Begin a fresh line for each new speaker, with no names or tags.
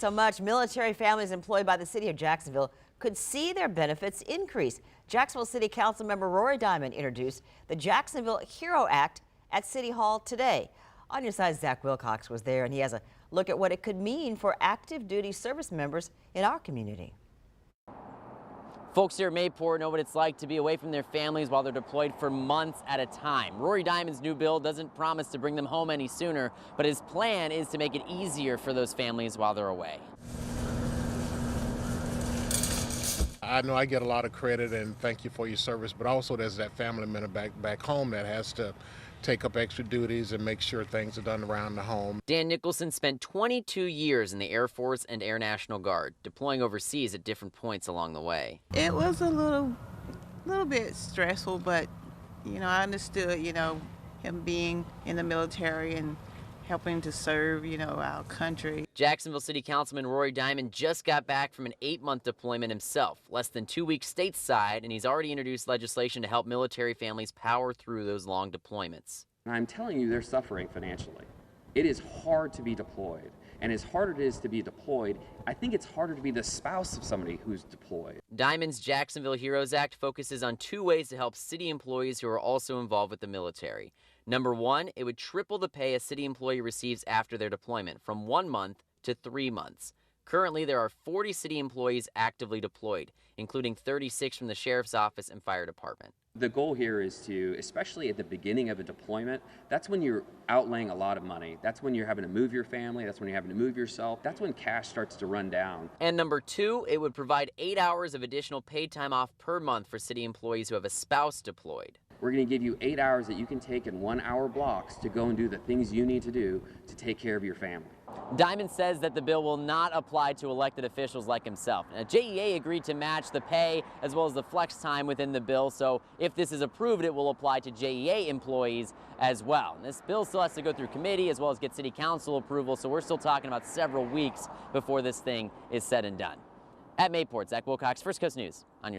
So much military families employed by the city of Jacksonville could see their benefits increase. Jacksonville City Council member Rory Diamond introduced the Jacksonville Heroes Act at City Hall today. On your side, Zach Wilcox was there, and he has a look at what it could mean for active duty service members in our community.
Folks here at Mayport know what it's like to be away from their families while they're deployed for months at a time. Rory Diamond's new bill doesn't promise to bring them home any sooner, but his plan is to make it easier for those families while they're away.
I know I get a lot of credit and thank you for your service, but also there's that family member back home that has to take up extra duties and make sure things are done around the home.
Dan Nicholson spent 22 years in the Air Force and Air National Guard, deploying overseas at different points along the way.
It was a little bit stressful, but I understood, him being in the military and helping to serve, our country.
Jacksonville City Councilman Rory Diamond just got back from an 8-month deployment himself, less than 2 weeks stateside, and he's already introduced legislation to help military families power through those long deployments.
And I'm telling you, they're suffering financially. It is hard to be deployed. And as hard it is to be deployed, I think it's harder to be the spouse of somebody who's deployed.
Diamond's Jacksonville Heroes Act focuses on 2 ways to help city employees who are also involved with the military. Number 1, it would triple the pay a city employee receives after their deployment, from 1 month to 3 months. Currently, there are 40 city employees actively deployed, including 36 from the sheriff's office and fire department.
The goal here is to, especially at the beginning of a deployment, that's when you're outlaying a lot of money. That's when you're having to move your family. That's when you're having to move yourself. That's when cash starts to run down.
And number 2, it would provide 8 hours of additional paid time off per month for city employees who have a spouse deployed.
We're going to give you 8 hours that you can take in 1-hour blocks to go and do the things you need to do to take care of your family.
Diamond says that the bill will not apply to elected officials like himself. Now, JEA agreed to match the pay as well as the flex time within the bill, so if this is approved, it will apply to JEA employees as well. And this bill still has to go through committee as well as get city council approval, so we're still talking about several weeks before this thing is said and done. At Mayport, Zach Wilcox, First Coast News on your